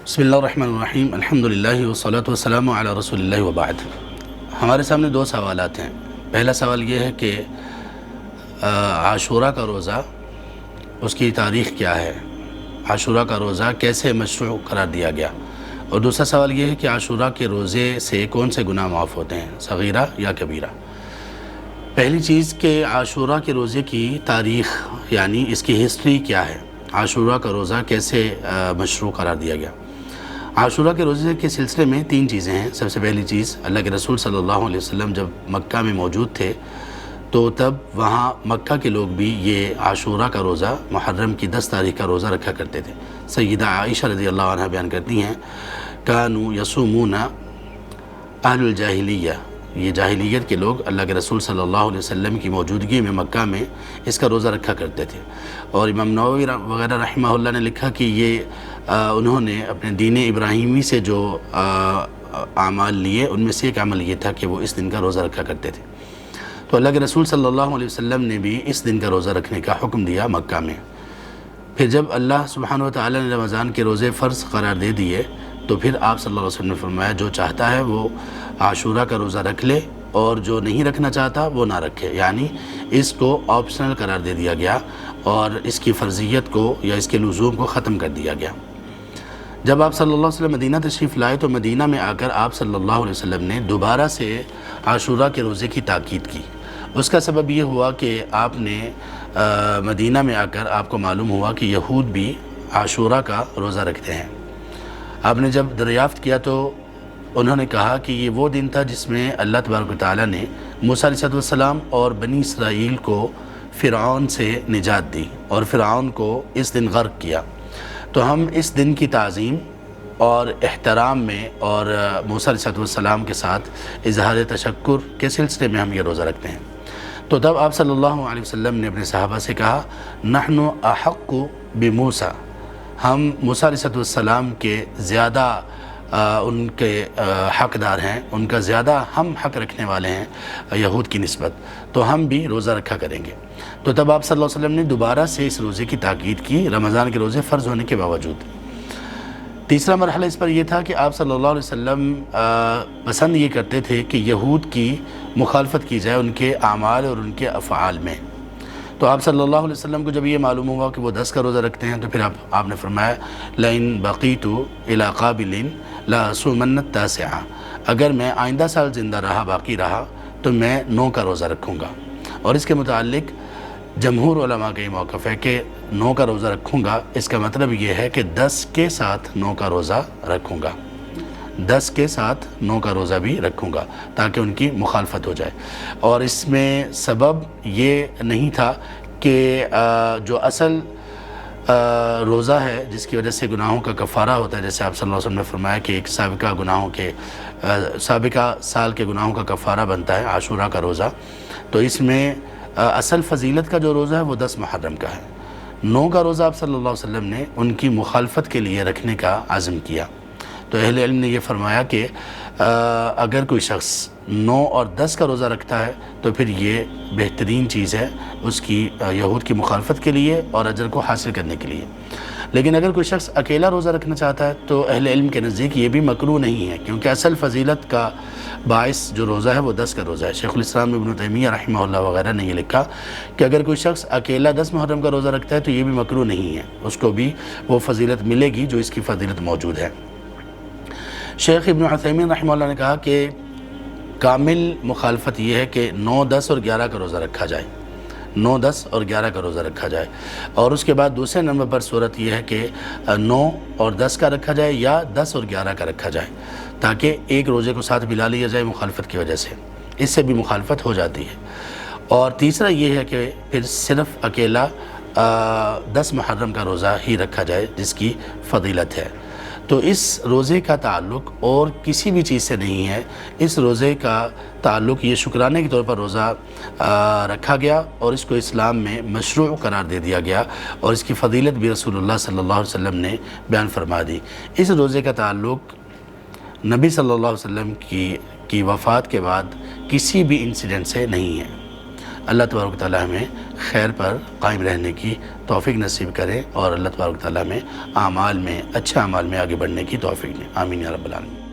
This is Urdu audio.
بسم اللہ الرحمن الرحیم الحمدللہ والصلاة والسلام علی رسول اللہ وبعد۔ ہمارے سامنے دو سوالات ہیں۔ پہلا سوال یہ ہے کہ عاشوراء کا روزہ اس کی تاریخ کیا ہے، عاشوراء کا روزہ کیسے مشروع قرار دیا گیا، اور دوسرا سوال یہ ہے کہ عاشوراء کے روزے سے کون سے گناہ معاف ہوتے ہیں، صغیرہ یا کبیرہ۔ پہلی چیز کہ عاشوراء کے روزے کی تاریخ یعنی اس کی ہسٹری کیا ہے، عاشوراء کا روزہ کیسے مشروع قرار دیا گیا۔ عاشوراء کے روزے کے سلسلے میں تین چیزیں ہیں۔ سب سے پہلی چیز، اللہ کے رسول صلی اللہ علیہ وسلم جب مکہ میں موجود تھے تو تب وہاں مکہ کے لوگ بھی یہ عاشوراء کا روزہ، محرم کی 10 تاریخ کا روزہ رکھا کرتے تھے۔ سیدہ عائشہ رضی اللہ عنہ بیان کرتی ہیں، کانوا یصومون اہل الجاہلیہ، یہ جاہلیت کے لوگ اللہ کے رسول صلی اللہ علیہ وسلم کی موجودگی میں مکہ میں اس کا روزہ رکھا کرتے تھے۔ اور امام نووی وغیرہ رحمہ اللہ نے لکھا کہ یہ انہوں نے اپنے دین ابراہیمی سے جو اعمال لیے ان میں سے ایک عمل یہ تھا کہ وہ اس دن کا روزہ رکھا کرتے تھے۔ تو اللہ کے رسول صلی اللہ علیہ وسلم نے بھی اس دن کا روزہ رکھنے کا حکم دیا مکہ میں۔ پھر جب اللہ سبحانہ و تعالی نے رمضان کے روزے فرض قرار دے دیے تو پھر آپ صلی اللہ علیہ وسلم نے فرمایا جو چاہتا ہے وہ عاشوراء کا روزہ رکھ لے اور جو نہیں رکھنا چاہتا وہ نہ رکھے، یعنی اس کو آپشنل قرار دے دیا گیا اور اس کی فرضیت کو یا اس کے لزوم کو ختم کر دیا گیا۔ جب آپ صلی اللہ علیہ وسلم مدینہ تشریف لائے تو مدینہ میں آ کر آپ صلی اللہ علیہ وسلم نے دوبارہ سے عاشوراء کے روزے کی تاکید کی۔ اس کا سبب یہ ہوا کہ آپ نے مدینہ میں آ کر آپ کو معلوم ہوا کہ یہود بھی عاشوراء کا روزہ رکھتے ہیں۔ آپ نے جب دریافت کیا تو انہوں نے کہا کہ یہ وہ دن تھا جس میں اللہ تبارک و تعالیٰ نے موسیٰ علیہ السلام اور بنی اسرائیل کو فرعون سے نجات دی اور فرعون کو اس دن غرق کیا، تو ہم اس دن کی تعظیم اور احترام میں اور موسیٰ علیہ السلام کے ساتھ اظہار تشکر کے سلسلے میں ہم یہ روزہ رکھتے ہیں۔ تو تب آپ صلی اللہ علیہ وسلم نے اپنے صحابہ سے کہا، نحن احق بموسیٰ، ہم موسیٰ علیہ السلام کے زیادہ ان کے حقدار ہیں، ان کا زیادہ ہم حق رکھنے والے ہیں یہود کی نسبت، تو ہم بھی روزہ رکھا کریں گے۔ تو تب آپ صلی اللہ علیہ وسلم نے دوبارہ سے اس روزے کی تاکید کی، رمضان کے روزے فرض ہونے کے باوجود۔ تیسرا مرحلہ اس پر یہ تھا کہ آپ صلی اللہ علیہ وسلم پسند یہ کرتے تھے کہ یہود کی مخالفت کی جائے ان کے اعمال اور ان کے افعال میں۔ تو آپ صلی اللہ علیہ وسلم کو جب یہ معلوم ہوا کہ وہ 10 کا روزہ رکھتے ہیں تو پھر آپ نے فرمایا، لئن بقیت الی قابل لأصومن التاسع، اگر میں آئندہ سال زندہ رہا، باقی رہا تو میں 9 کا روزہ رکھوں گا۔ اور اس کے متعلق جمہور علماء کا یہ موقف ہے کہ 9 کا روزہ رکھوں گا، اس کا مطلب یہ ہے کہ 10 کے ساتھ 9 کا روزہ رکھوں گا، 10 کے ساتھ 9 کا روزہ بھی رکھوں گا تاکہ ان کی مخالفت ہو جائے۔ اور اس میں سبب یہ نہیں تھا کہ جو اصل روزہ ہے جس کی وجہ سے گناہوں کا کفارہ ہوتا ہے، جیسے آپ صلی اللہ علیہ وسلم نے فرمایا کہ ایک سابقہ سال کے گناہوں کا کفارہ بنتا ہے عاشوراء کا روزہ، تو اس میں اصل فضیلت کا جو روزہ ہے وہ 10 محرم کا ہے۔ 9 کا روزہ آپ صلی اللہ علیہ وسلم نے ان کی مخالفت کے لیے رکھنے کا عزم کیا۔ تو اہل علم نے یہ فرمایا کہ اگر کوئی شخص 9 اور 10 کا روزہ رکھتا ہے تو پھر یہ بہترین چیز ہے اس کی یہود کی مخالفت کے لیے اور اجر کو حاصل کرنے کے لیے۔ لیکن اگر کوئی شخص اکیلا روزہ رکھنا چاہتا ہے تو اہل علم کے نزدیک یہ بھی مکروہ نہیں ہے، کیونکہ اصل فضیلت کا باعث جو روزہ ہے وہ 10 کا روزہ ہے۔ شیخ الاسلام ابن تیمیہ رحمہ اللہ وغیرہ نے یہ لکھا کہ اگر کوئی شخص اکیلا 10 محرم کا روزہ رکھتا ہے تو یہ بھی مکروہ نہیں ہے، اس کو بھی وہ فضیلت ملے گی جو اس کی فضیلت موجود ہے۔ شیخ ابن عثیمین رحمہ اللہ نے کہا کہ کامل مخالفت یہ ہے کہ 9، 10 اور 11 کا روزہ رکھا جائے، 9، 10 اور 11 کا روزہ رکھا جائے، اور اس کے بعد دوسرے نمبر پر صورت یہ ہے کہ 9 اور 10 کا رکھا جائے یا 10 اور 11 کا رکھا جائے، تاکہ ایک روزے کو ساتھ ملا لیا جائے مخالفت کی وجہ سے، اس سے بھی مخالفت ہو جاتی ہے۔ اور تیسرا یہ ہے کہ پھر صرف اکیلا 10 محرم کا روزہ ہی رکھا جائے جس کی فضیلت ہے۔ تو اس روزے کا تعلق اور کسی بھی چیز سے نہیں ہے، اس روزے کا تعلق یہ شکرانے کے طور پر روزہ رکھا گیا اور اس کو اسلام میں مشروع قرار دے دیا گیا، اور اس کی فضیلت بھی رسول اللہ صلی اللہ علیہ وسلم نے بیان فرما دی۔ اس روزے کا تعلق نبی صلی اللہ علیہ وسلم کی وفات کے بعد کسی بھی انسیڈنٹ سے نہیں ہے۔ اللہ تبارک و تعالیٰ ہمیں خیر پر قائم رہنے کی توفیق نصیب کرے اور اللہ تبارک و تعالیٰ ہمیں اعمال میں اچھے اعمال میں آگے بڑھنے کی توفیق دے. آمین یا رب العالمین.